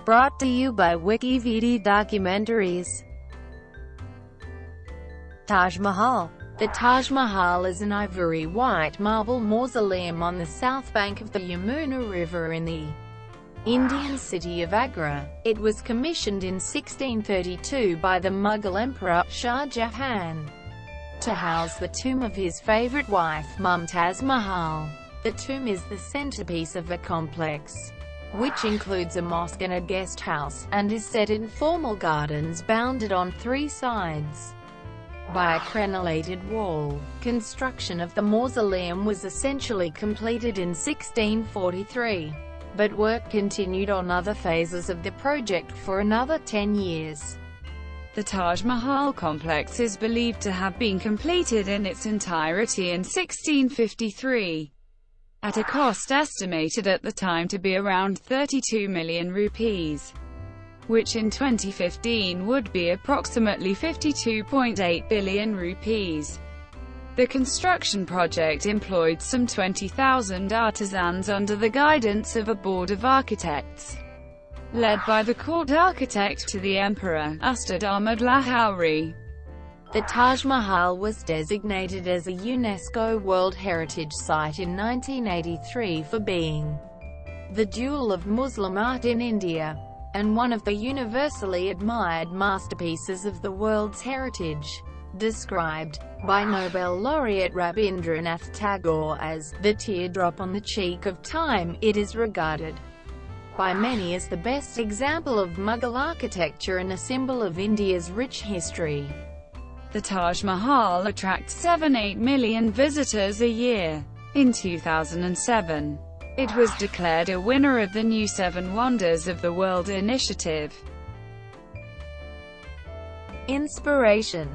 Brought to you by WikiVD Documentaries. Taj Mahal. The Taj Mahal is an ivory-white marble mausoleum on the south bank of the Yamuna River in the Indian city of Agra. It was commissioned in 1632 by the Mughal Emperor, Shah Jahan, to house the tomb of his favorite wife, Mumtaz Mahal. The tomb is the centerpiece of a complex, which includes a mosque and a guest house, and is set in formal gardens bounded on three sides by a crenellated wall. Construction of the mausoleum was essentially completed in 1643, but work continued on other phases of the project for another 10 years. The Taj Mahal complex is believed to have been completed in its entirety in 1653, at a cost estimated at the time to be around 32 million rupees, which in 2015 would be approximately 52.8 billion rupees. The construction project employed some 20,000 artisans under the guidance of a board of architects, led by the court architect to the emperor, Ustad Ahmad Lahauri. The Taj Mahal was designated as a UNESCO World Heritage Site in 1983 for being the jewel of Muslim art in India, and one of the universally admired masterpieces of the world's heritage. Described by Nobel laureate Rabindranath Tagore as the teardrop on the cheek of time, it is regarded by many as the best example of Mughal architecture and a symbol of India's rich history. The Taj Mahal attracts 7-8 million visitors a year. In 2007, it was declared a winner of the new 7 Wonders of the World initiative. Inspiration.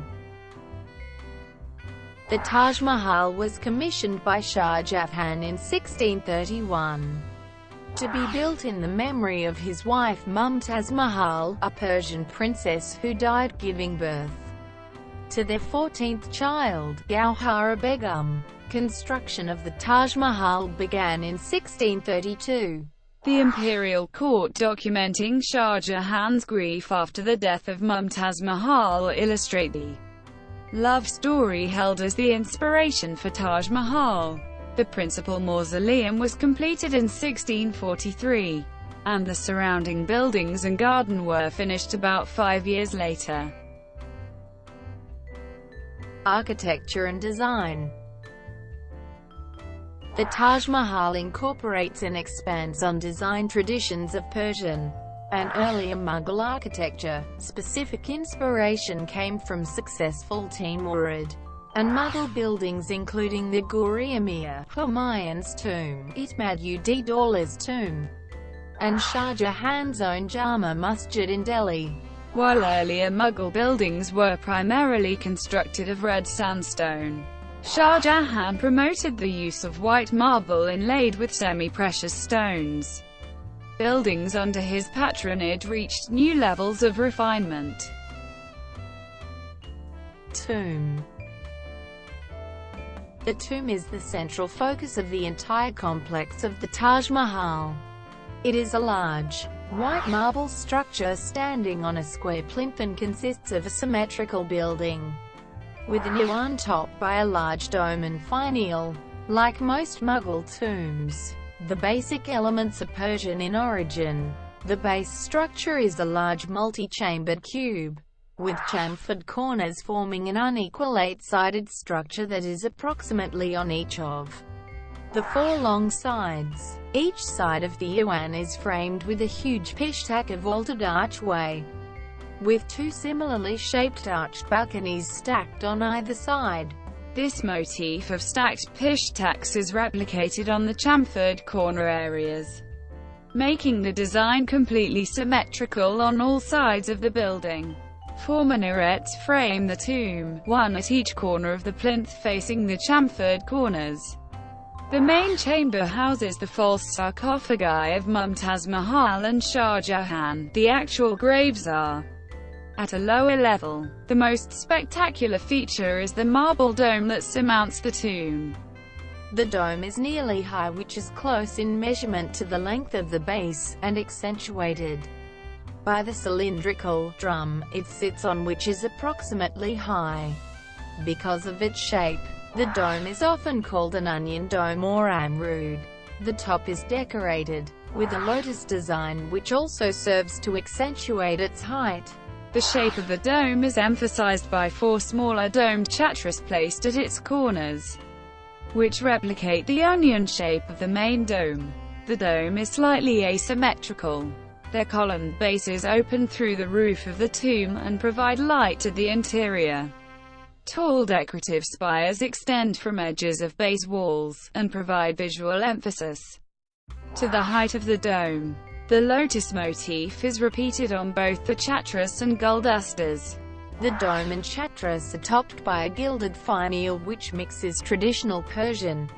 The Taj Mahal was commissioned by Shah Jahan in 1631 to be built in the memory of his wife Mumtaz Mahal, a Persian princess who died giving birth to their 14th child, Gauhara Begum. Construction of the Taj Mahal began in 1632. The imperial court documenting Shah Jahan's grief after the death of Mumtaz Mahal illustrate the love story held as the inspiration for Taj Mahal. The principal mausoleum was completed in 1643, and the surrounding buildings and garden were finished about 5 years later. Architecture and design. The Taj Mahal incorporates and expands on design traditions of Persian and earlier Mughal architecture. Specific inspiration came from successful Timurid and Mughal buildings including the Ghuri Emir, Humayun's tomb, Ihmad-ud-Daula's tomb, and Shah Jahan's own Jama Masjid in Delhi. While earlier Mughal buildings were primarily constructed of red sandstone, Shah Jahan promoted the use of white marble inlaid with semi-precious stones. Buildings under his patronage reached new levels of refinement. Tomb. The tomb is the central focus of the entire complex of the Taj Mahal. It is a large, white marble structure standing on a square plinth and consists of a symmetrical building with an iwan top by a large dome and finial. Like most Mughal tombs, the basic elements are Persian in origin. The base structure is a large multi-chambered cube, with chamfered corners forming an unequal 8-sided structure that is approximately on each of the 4 long sides. Each side of the iwan is framed with a huge pishtaka vaulted archway, with 2 similarly shaped arched balconies stacked on either side. This motif of stacked pishtaks is replicated on the chamfered corner areas, making the design completely symmetrical on all sides of the building. 4 minarets frame the tomb, one at each corner of the plinth facing the chamfered corners. The main chamber houses the false sarcophagi of Mumtaz Mahal and Shah Jahan. The actual graves are at a lower level. The most spectacular feature is the marble dome that surmounts the tomb. The dome is nearly high, which is close in measurement to the length of the base, and accentuated by the cylindrical drum it sits on, which is approximately high. Because of its shape, the dome is often called an onion dome or amrud. The top is decorated with a lotus design, which also serves to accentuate its height. The shape of the dome is emphasized by 4 smaller domed chatras placed at its corners, which replicate the onion shape of the main dome. The dome is slightly asymmetrical. Their columned bases open through the roof of the tomb and provide light to the interior. Tall decorative spires extend from edges of base walls, and provide visual emphasis to the height of the dome. The lotus motif is repeated on both the chatras and guldastas. The dome and chatras are topped by a gilded finial which mixes traditional Persian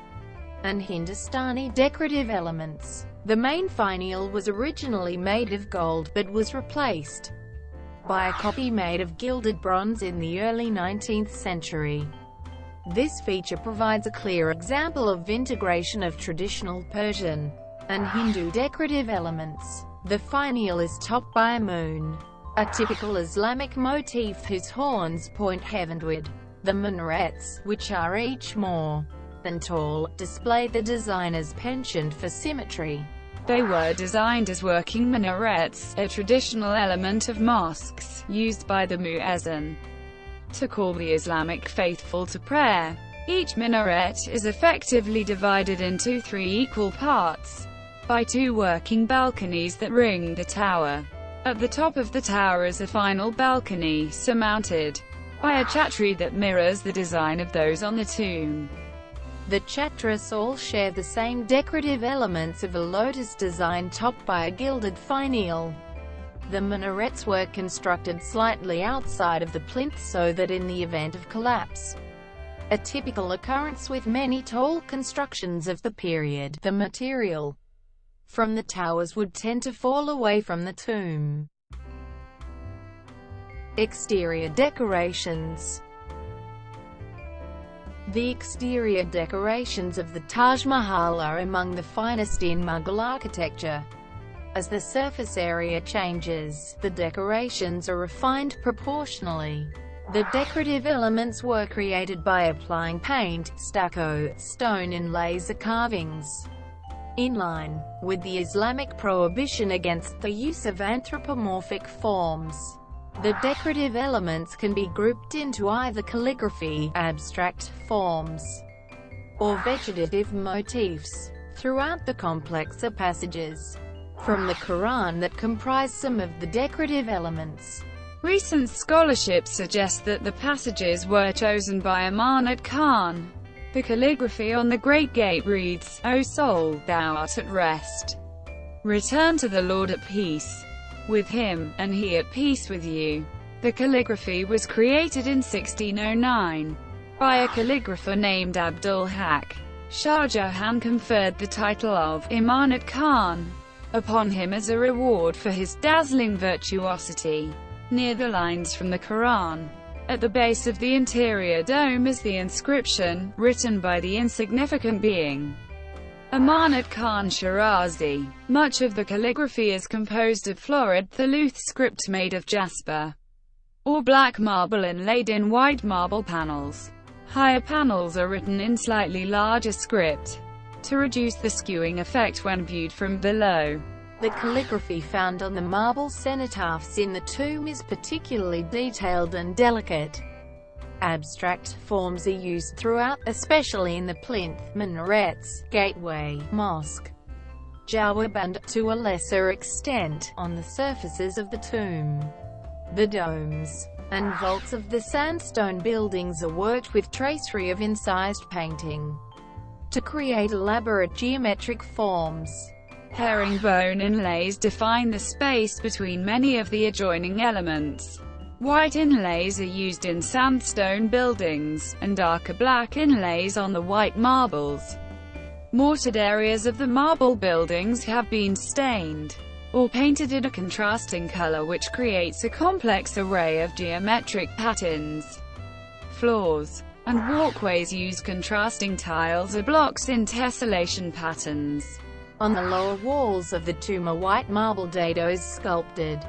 and Hindustani decorative elements. The main finial was originally made of gold, but was replaced by a copy made of gilded bronze in the early 19th century. This feature provides a clear example of integration of traditional Persian and Hindu decorative elements. The finial is topped by a moon, a typical Islamic motif whose horns point heavenward. The minarets, which are each more than tall, display the designer's penchant for symmetry. They were designed as working minarets, a traditional element of mosques, used by the muezzin to call the Islamic faithful to prayer. Each minaret is effectively divided into 3 equal parts by 2 working balconies that ring the tower. At the top of the tower is a final balcony, surmounted by a chhatri that mirrors the design of those on the tomb. The chatras all share the same decorative elements of a lotus design topped by a gilded finial. The minarets were constructed slightly outside of the plinth so that in the event of collapse, a typical occurrence with many tall constructions of the period, the material from the towers would tend to fall away from the tomb. Exterior decorations. The exterior decorations of the Taj Mahal are among the finest in Mughal architecture. As the surface area changes, the decorations are refined proportionally. The decorative elements were created by applying paint, stucco, stone inlays or carvings. In line with the Islamic prohibition against the use of anthropomorphic forms, the decorative elements can be grouped into either calligraphy, abstract forms, or vegetative motifs. Throughout the complex are passages from the Quran that comprise some of the decorative elements. Recent scholarship suggests that the passages were chosen by Amanat Khan. The calligraphy on the Great Gate reads, "O soul, thou art at rest. Return to the Lord at peace with him, and he at peace with you." The calligraphy was created in 1609 by a calligrapher named Abdul Haq. Shah Jahan conferred the title of Amanat Khan upon him as a reward for his dazzling virtuosity. Near the lines from the Quran, at the base of the interior dome is the inscription, written by the insignificant being Amanat Khan Shirazi. Much of the calligraphy is composed of florid Thuluth script made of jasper or black marble inlaid in white marble panels. Higher panels are written in slightly larger script to reduce the skewing effect when viewed from below. The calligraphy found on the marble cenotaphs in the tomb is particularly detailed and delicate. Abstract forms are used throughout, especially in the plinth, minarets, gateway, mosque, jawab, and, to a lesser extent, on the surfaces of the tomb. The domes and vaults of the sandstone buildings are worked with tracery of incised painting to create elaborate geometric forms. Herringbone inlays define the space between many of the adjoining elements. White inlays are used in sandstone buildings, and darker black inlays on the white marbles. Mortared areas of the marble buildings have been stained or painted in a contrasting color, which creates a complex array of geometric patterns. Floors and walkways use contrasting tiles or blocks in tessellation patterns. On the lower walls of the tomb are white marble dados sculpted.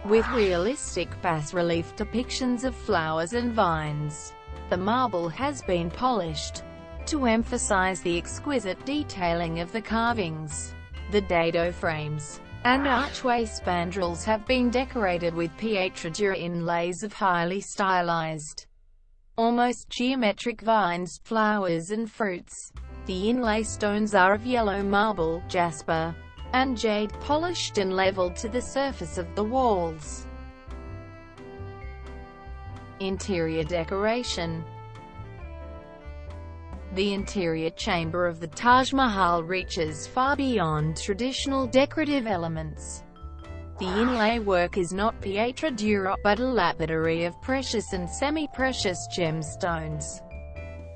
with realistic bas-relief depictions of flowers and vines. The marble has been polished to emphasize the exquisite detailing of the carvings. The dado frames and archway spandrels have been decorated with pietra dura inlays of highly stylized, almost geometric vines, flowers and fruits. The inlay stones are of yellow marble, jasper, and jade, polished and leveled to the surface of the walls. Interior decoration. The interior chamber of the Taj Mahal reaches far beyond traditional decorative elements. The inlay work is not pietra dura, but a lapidary of precious and semi-precious gemstones.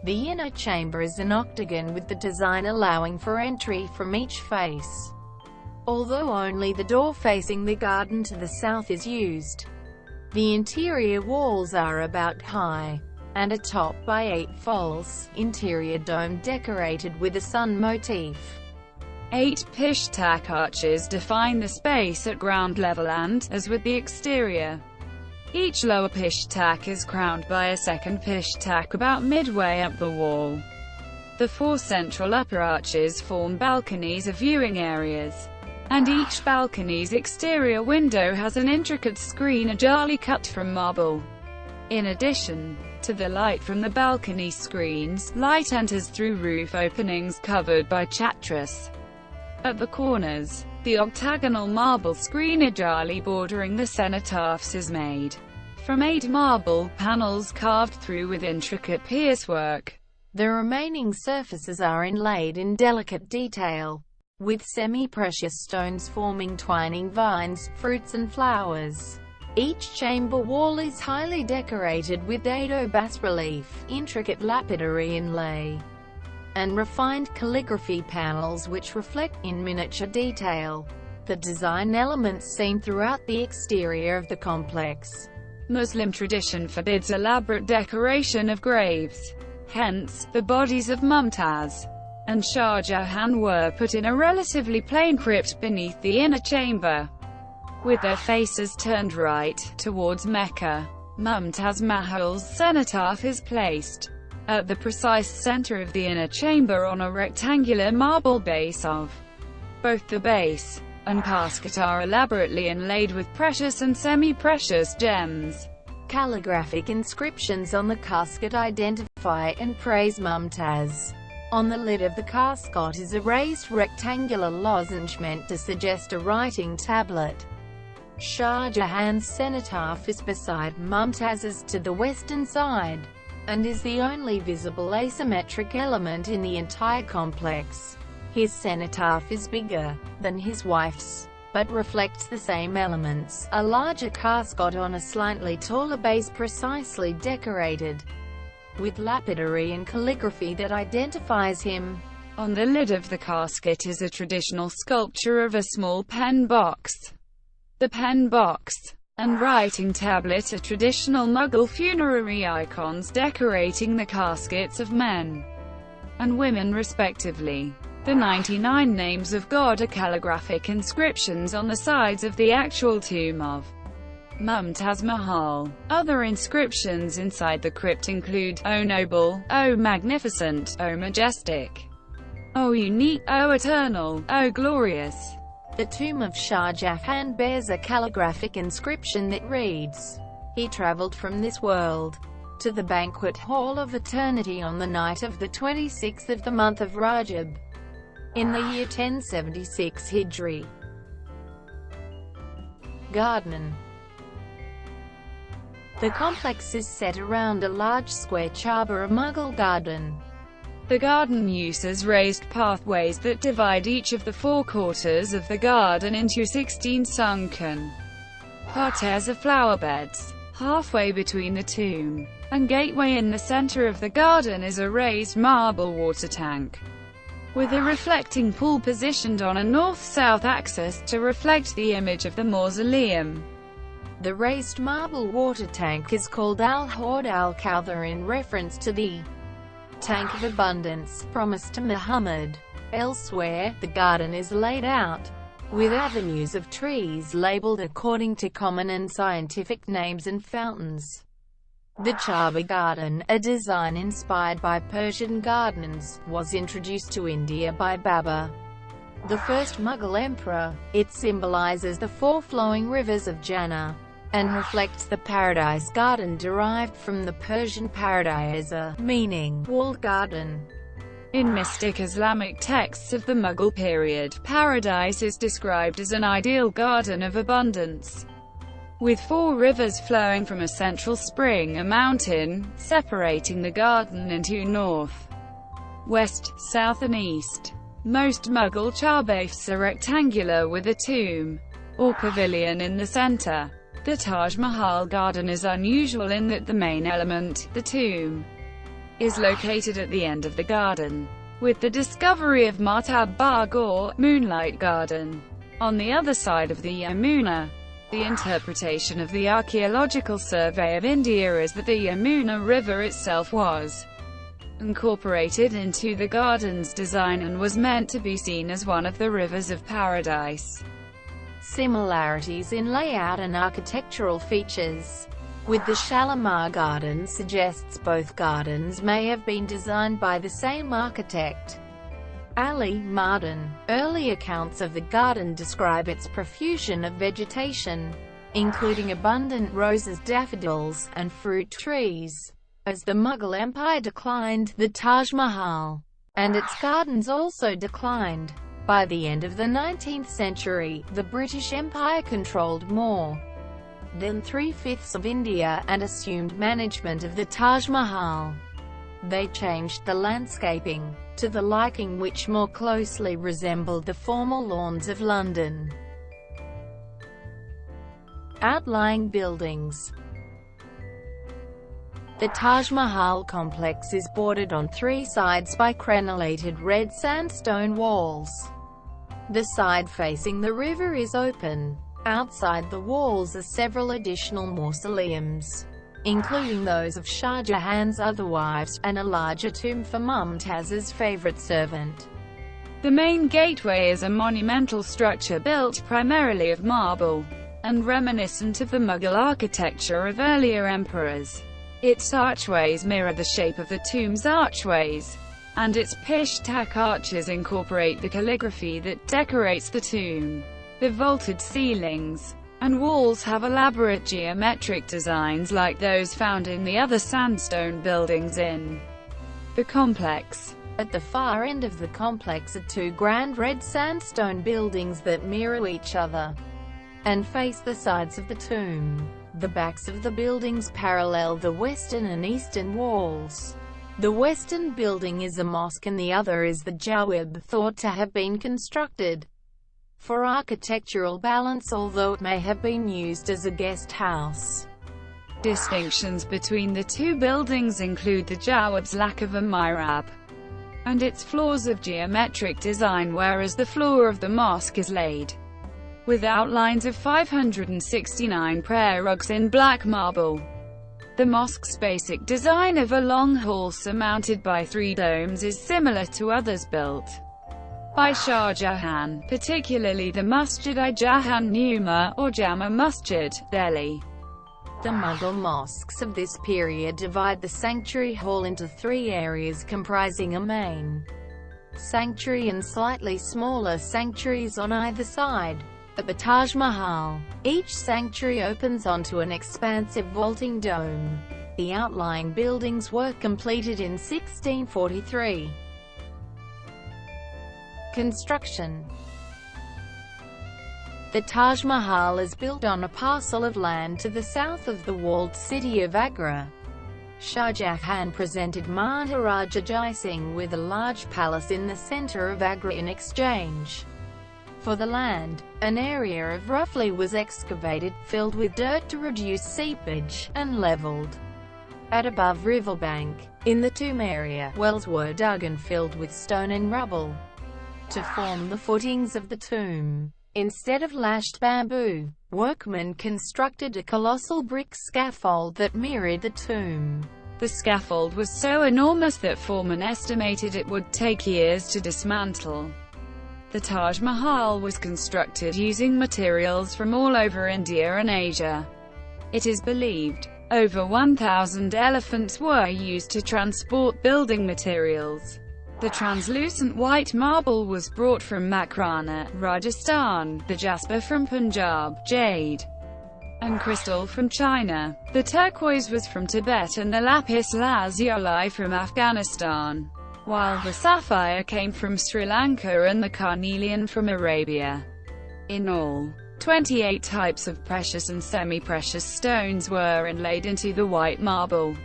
The inner chamber is an octagon with the design allowing for entry from each face, although only the door facing the garden to the south is used. The interior walls are about high, and are topped by 8 false, interior dome decorated with a sun motif. 8 pishtak arches define the space at ground level and, as with the exterior, each lower pishtak is crowned by a second pishtak about midway up the wall. The 4 central upper arches form balconies or viewing areas, and each balcony's exterior window has an intricate screen ajali cut from marble. In addition to the light from the balcony screens, light enters through roof openings covered by chatras. At the corners, the octagonal marble screen ajali bordering the cenotaphs is made from 8 marble panels carved through with intricate piercework. The remaining surfaces are inlaid in delicate detail, with semi-precious stones forming twining vines, fruits and flowers. Each chamber wall is highly decorated with dado bas-relief, intricate lapidary inlay, and refined calligraphy panels which reflect, in miniature detail, the design elements seen throughout the exterior of the complex. Muslim tradition forbids elaborate decoration of graves. Hence, the bodies of Mumtaz and Shah Jahan were put in a relatively plain crypt beneath the inner chamber, with their faces turned right, towards Mecca. Mumtaz Mahal's cenotaph is placed at the precise center of the inner chamber on a rectangular marble base of. Both the base and casket are elaborately inlaid with precious and semi-precious gems. Calligraphic inscriptions on the casket identify and praise Mumtaz. On the lid of the casket is a raised rectangular lozenge meant to suggest a writing tablet. Shah Jahan's cenotaph is beside Mumtaz's to the western side, and is the only visible asymmetric element in the entire complex. His cenotaph is bigger than his wife's, but reflects the same elements, a larger casket on a slightly taller base precisely decorated with lapidary and calligraphy that identifies him. On the lid of the casket is a traditional sculpture of a small pen box. The pen box and writing tablet are traditional Mughal funerary icons decorating the caskets of men and women respectively. The 99 names of God are calligraphic inscriptions on the sides of the actual tomb of Mumtaz Mahal. Other inscriptions inside the crypt include, O noble, O magnificent, O majestic, O unique, O eternal, O glorious. The tomb of Shah Jahan bears a calligraphic inscription that reads, "He traveled from this world to the banquet hall of eternity on the night of the 26th of the month of Rajab, in the year 1076 Hijri." Garden. The complex is set around a large square charbor, a Mughal garden. The garden uses raised pathways that divide each of the 4 quarters of the garden into 16 sunken parterres of flower beds. Halfway between the tomb and gateway in the center of the garden is a raised marble water tank, with a reflecting pool positioned on a north-south axis to reflect the image of the mausoleum. The raised marble water tank is called Al-Hawd al-Kawthar in reference to the tank of abundance promised to Muhammad. Elsewhere, the garden is laid out with avenues of trees labeled according to common and scientific names and fountains. The Chaba Garden, a design inspired by Persian gardens, was introduced to India by Babur, the first Mughal emperor. It symbolizes the four flowing rivers of Jannah, and reflects the paradise garden derived from the Persian paradisa, meaning walled garden. In mystic Islamic texts of the Mughal period, paradise is described as an ideal garden of abundance, with four rivers flowing from a central spring, a mountain, separating the garden into north, west, south and east. Most Mughal charbafs are rectangular with a tomb, or pavilion in the center. The Taj Mahal garden is unusual in that the main element, the tomb, is located at the end of the garden, with the discovery of Mahtab Bagh or Moonlight Garden on the other side of the Yamuna. The interpretation of the Archaeological Survey of India is that the Yamuna River itself was incorporated into the garden's design and was meant to be seen as one of the rivers of paradise. Similarities in layout and architectural features with the Shalimar Garden suggests both gardens may have been designed by the same architect, Ali Mardan. Early accounts of the garden describe its profusion of vegetation, including abundant roses, daffodils, and fruit trees. As the Mughal Empire declined, the Taj Mahal and its gardens also declined. By the end of the 19th century, the British Empire controlled more than 3/5 of India, and assumed management of the Taj Mahal. They changed the landscaping to the liking which more closely resembled the formal lawns of London. Outlying buildings. The Taj Mahal complex is bordered on three sides by crenellated red sandstone walls. The side facing the river is open. Outside the walls are several additional mausoleums, including those of Shah Jahan's other wives, and a larger tomb for Mumtaz's favorite servant. The main gateway is a monumental structure built primarily of marble, and reminiscent of the Mughal architecture of earlier emperors. Its archways mirror the shape of the tomb's archways, and its pishtak arches incorporate the calligraphy that decorates the tomb. The vaulted ceilings and walls have elaborate geometric designs like those found in the other sandstone buildings in the complex. At the far end of the complex are two grand red sandstone buildings that mirror each other and face the sides of the tomb. The backs of the buildings parallel the western and eastern walls. The western building is a mosque and the other is the Jawab, thought to have been constructed for architectural balance, although it may have been used as a guest house. Distinctions between the two buildings include the Jawab's lack of a mihrab and its flaws of geometric design, whereas the floor of the mosque is laid with outlines of 569 prayer rugs in black marble. The mosque's basic design of a long hall surmounted by three domes is similar to others built by Shah Jahan, particularly the Masjid-i-Jahan Numa, or Jama Masjid, Delhi. The Mughal mosques of this period divide the sanctuary hall into three areas comprising a main sanctuary and slightly smaller sanctuaries on either side. At the Taj Mahal, each sanctuary opens onto an expansive vaulting dome. The outlying buildings were completed in 1643. Construction. The Taj Mahal is built on a parcel of land to the south of the walled city of Agra. Shah Jahan presented Maharaja Jai Singh with a large palace in the center of Agra in exchange for the land. An area of roughly was excavated, filled with dirt to reduce seepage, and leveled at above riverbank. In the tomb area, wells were dug and filled with stone and rubble to form the footings of the tomb. Instead of lashed bamboo, workmen constructed a colossal brick scaffold that mirrored the tomb. The scaffold was so enormous that foremen estimated it would take years to dismantle. The Taj Mahal was constructed using materials from all over India and Asia. It is believed over 1,000 elephants were used to transport building materials. The translucent white marble was brought from Makrana, Rajasthan, the jasper from Punjab, jade and crystal from China. The turquoise was from Tibet and the lapis lazuli from Afghanistan, while the sapphire came from Sri Lanka and the carnelian from Arabia. In all, 28 types of precious and semi-precious stones were inlaid into the white marble.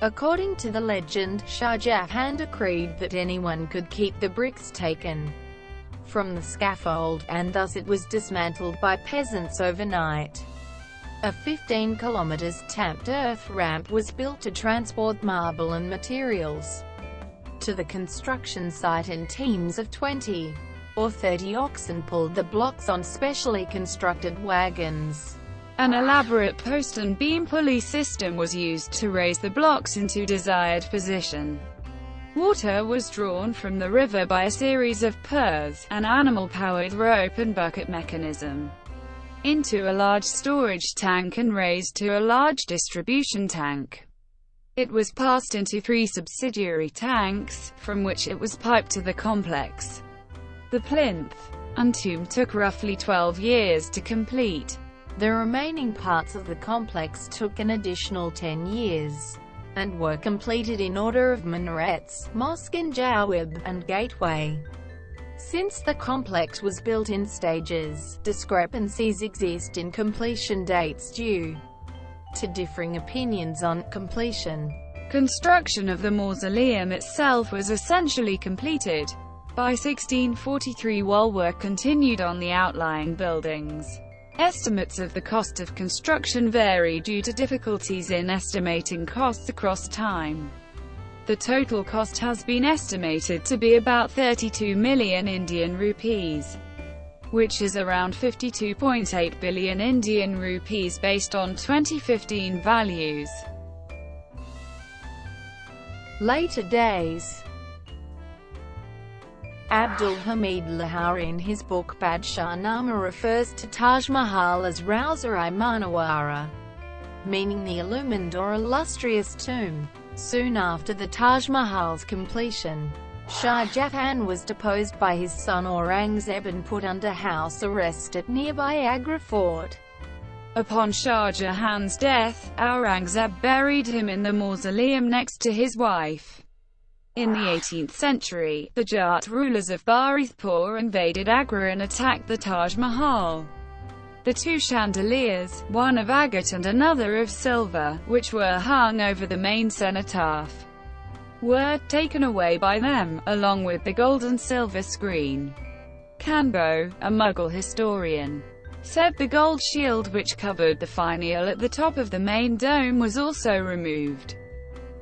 According to the legend, Shah Jahan decreed that anyone could keep the bricks taken from the scaffold, and thus it was dismantled by peasants overnight. A 15 kilometers tapped earth ramp was built to transport marble and materials to the construction site, and teams of 20 or 30 oxen pulled the blocks on specially constructed wagons. An elaborate post and beam pulley system was used to raise the blocks into desired position. Water was drawn from the river by a series of pirs, an animal-powered rope and bucket mechanism, into a large storage tank and raised to a large distribution tank. It was passed into 3 subsidiary tanks, from which it was piped to the complex. The plinth and tomb took roughly 12 years to complete. The remaining parts of the complex took an additional 10 years, and were completed in order of minarets, mosque and jawab, and gateway. Since the complex was built in stages, discrepancies exist in completion dates due to differing opinions on completion. Construction of the mausoleum itself was essentially completed. By 1643, while work continued on the outlying buildings. Estimates of the cost of construction vary due to difficulties in estimating costs across time. The total cost has been estimated to be about 32 million Indian rupees, which is around 52.8 billion Indian rupees based on 2015 values. Later days. Abdul Hamid Lahouri in his book Badshah Nama refers to Taj Mahal as Rawza-i-Manawara, meaning the illumined or illustrious tomb. Soon after the Taj Mahal's completion, Shah Jahan was deposed by his son Aurangzeb and put under house arrest at nearby Agra fort. Upon Shah Jahan's death, Aurangzeb buried him in the mausoleum next to his wife. In the 18th century, the Jat rulers of Bharatpur invaded Agra and attacked the Taj Mahal. The 2 chandeliers, one of agate and another of silver, which were hung over the main cenotaph, were taken away by them, along with the gold and silver screen. Kanbo, a Mughal historian, said the gold shield which covered the finial at the top of the main dome was also removed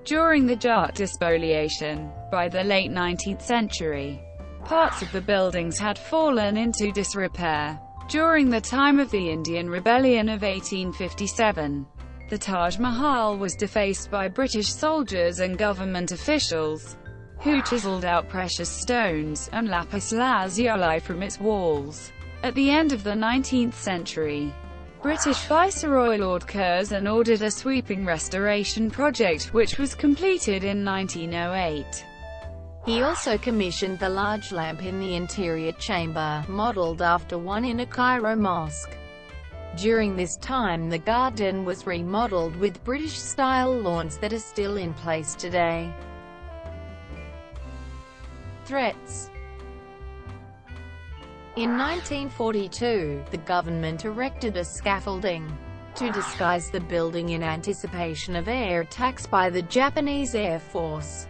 during the Jat despoliation. By the late 19th century, parts of the buildings had fallen into disrepair. During the time of the Indian Rebellion of 1857, the Taj Mahal was defaced by British soldiers and government officials, who chiseled out precious stones and lapis lazuli from its walls. At the end of the 19th century, British Viceroy Lord Curzon ordered a sweeping restoration project, which was completed in 1908. He also commissioned the large lamp in the interior chamber, modelled after one in a Cairo mosque. During this time the garden was remodelled with British-style lawns that are still in place today. Threats. In 1942, the government erected a scaffolding to disguise the building in anticipation of air attacks by the Japanese Air Force.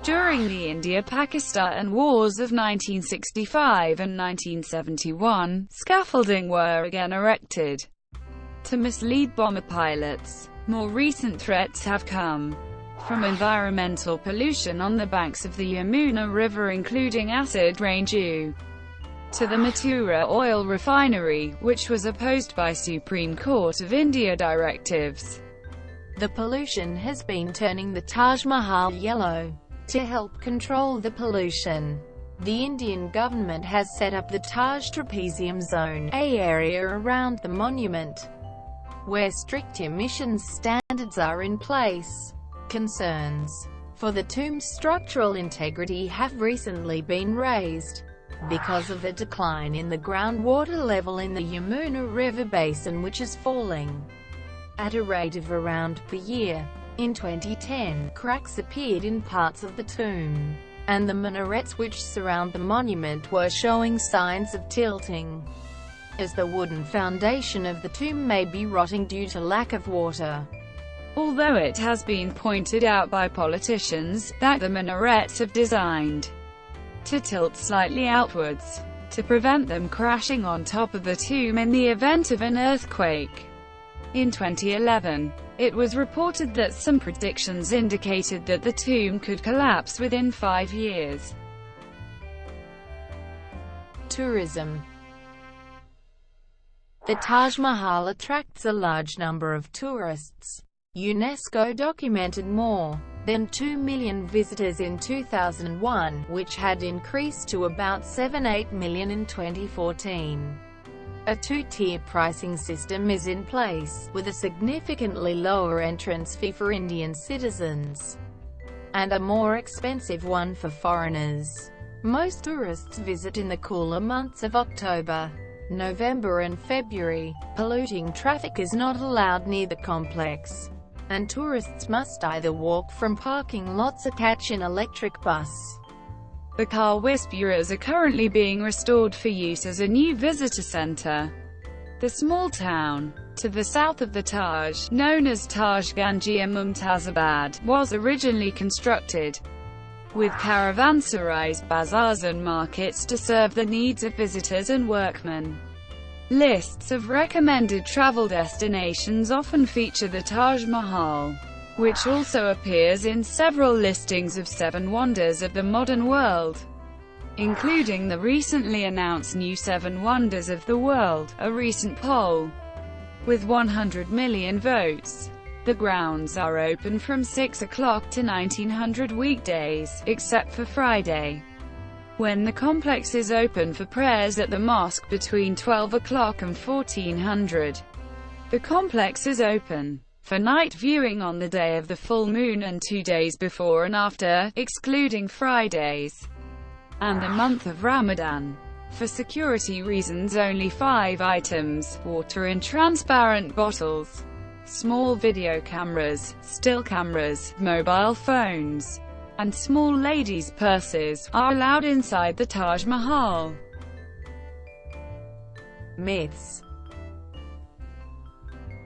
During the India-Pakistan wars of 1965 and 1971, scaffolding were again erected to mislead bomber pilots. More recent threats have come from environmental pollution on the banks of the Yamuna River, including acid rain due to the Mathura oil refinery, which was opposed by Supreme Court of India directives. The pollution has been turning the Taj Mahal yellow. To help control the pollution, The Indian government has set up the Taj Trapezium Zone, an area around the monument, where strict emissions standards are in place. Concerns for the tomb's structural integrity have recently been raised because of the decline in the groundwater level in the Yamuna River basin, which is falling at a rate of around per year. In 2010, cracks appeared in parts of the tomb, and the minarets which surround the monument were showing signs of tilting, as the wooden foundation of the tomb may be rotting due to lack of water. Although it has been pointed out by politicians that the minarets are designed to tilt slightly outwards, to prevent them crashing on top of the tomb in the event of an earthquake. In 2011, it was reported that some predictions indicated that the tomb could collapse within 5 years. Tourism. The Taj Mahal attracts a large number of tourists. UNESCO documented more than 2 million visitors in 2001, which had increased to about 7–8 million in 2014. A two-tier pricing system is in place, with a significantly lower entrance fee for Indian citizens, and a more expensive one for foreigners. Most tourists visit in the cooler months of October, November and February. Polluting traffic is not allowed near the complex, and tourists must either walk from parking lots or catch an electric bus. The car whisperers are currently being restored for use as a new visitor center. The small town to the south of the Taj, known as Taj Ganjia Mumtazabad, was originally constructed with caravanserais, bazaars and markets to serve the needs of visitors and workmen. Lists of recommended travel destinations often feature the Taj Mahal, which also appears in several listings of 7 wonders of the modern world, including the recently announced new 7 wonders of the world. A recent poll with 100 million votes. The grounds are open from 6 o'clock to 1900 weekdays, except for Friday, when the complex is open for prayers at the mosque between 12 o'clock and 1400. The complex is open for night viewing on the day of the full moon and 2 days before and after, excluding Fridays, and the month of Ramadan. For security reasons, only 5 items: water in transparent bottles, small video cameras, still cameras, mobile phones, and small ladies' purses, are allowed inside the Taj Mahal. Myths.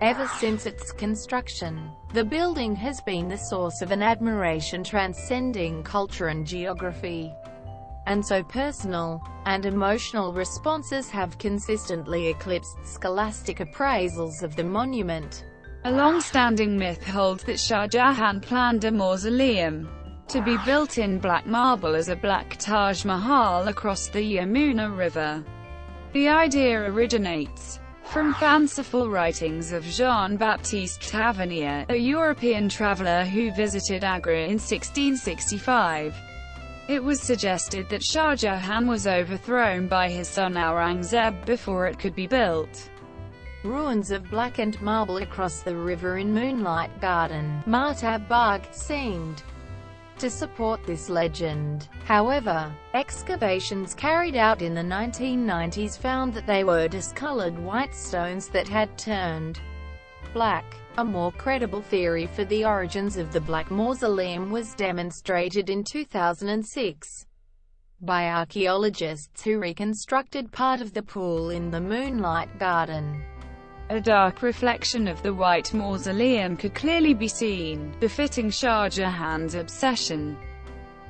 Ever since its construction, the building has been the source of an admiration transcending culture and geography, and so personal and emotional responses have consistently eclipsed scholastic appraisals of the monument. A long-standing myth holds that Shah Jahan planned a mausoleum to be built in black marble as a black Taj Mahal across the Yamuna River. The idea originates from fanciful writings of Jean-Baptiste Tavernier, a European traveller who visited Agra in 1665. It was suggested that Shah Jahan was overthrown by his son Aurangzeb before it could be built. Ruins of blackened marble across the river in Moonlight Garden, Mahtab Bagh, seemed to support this legend. However, excavations carried out in the 1990s found that they were discolored white stones that had turned black. A more credible theory for the origins of the Black Mausoleum was demonstrated in 2006 by archaeologists who reconstructed part of the pool in the Moonlight Garden. A dark reflection of the White Mausoleum could clearly be seen, befitting Shah Jahan's obsession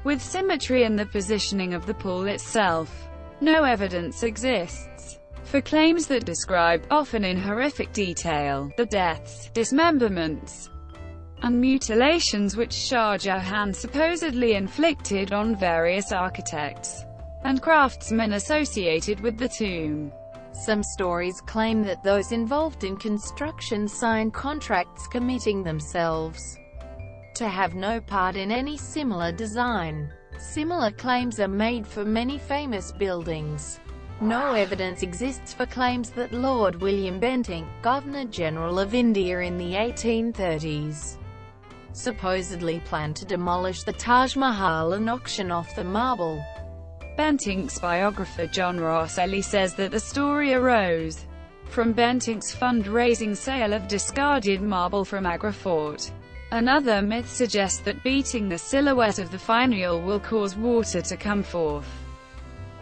with symmetry and the positioning of the pool itself. No evidence exists for claims that describe, often in horrific detail, the deaths, dismemberments, and mutilations which Shah Jahan supposedly inflicted on various architects and craftsmen associated with the tomb. Some stories claim that those involved in construction signed contracts committing themselves to have no part in any similar design. Similar claims are made for many famous buildings. No evidence exists for claims that Lord William Bentinck, Governor-General of India in the 1830s, supposedly planned to demolish the Taj Mahal and auction off the marble. Bentinck's biographer John Rosselli says that the story arose from Bentinck's fundraising sale of discarded marble from Agra Fort. Another myth suggests that beating the silhouette of the finial will cause water to come forth.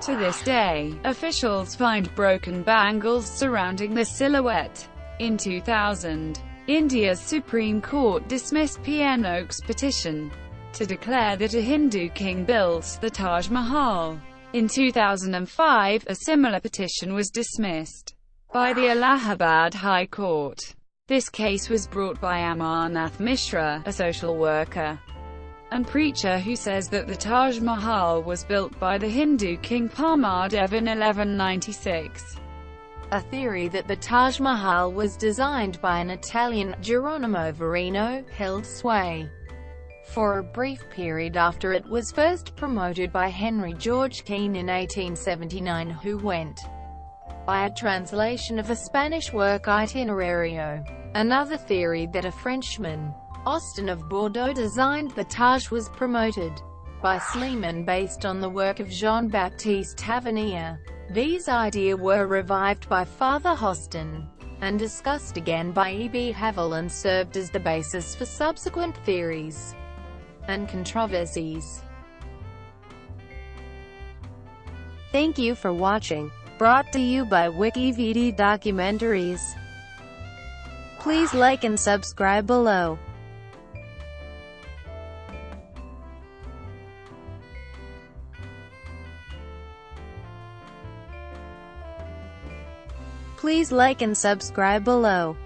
To this day, officials find broken bangles surrounding the silhouette. In 2000, India's Supreme Court dismissed P.N. Oak's petition to declare that a Hindu king built the Taj Mahal. In 2005, a similar petition was dismissed by the Allahabad High Court. This case was brought by Amarnath Mishra, a social worker and preacher who says that the Taj Mahal was built by the Hindu king Parmadev in 1196. A theory that the Taj Mahal was designed by an Italian, Geronimo Verino, held sway for a brief period after it was first promoted by Henry George Keane in 1879, who went by a translation of a Spanish work Itinerario. Another theory that a Frenchman, Austin of Bordeaux, designed the Taj was promoted by Sleeman based on the work of Jean-Baptiste Tavernier. These ideas were revived by Father Hostin and discussed again by E. B. Havel, and served as the basis for subsequent theories and controversies. Thank you for watching. Brought to you by WikiVD Documentaries. Please like and subscribe below. Please like and subscribe below.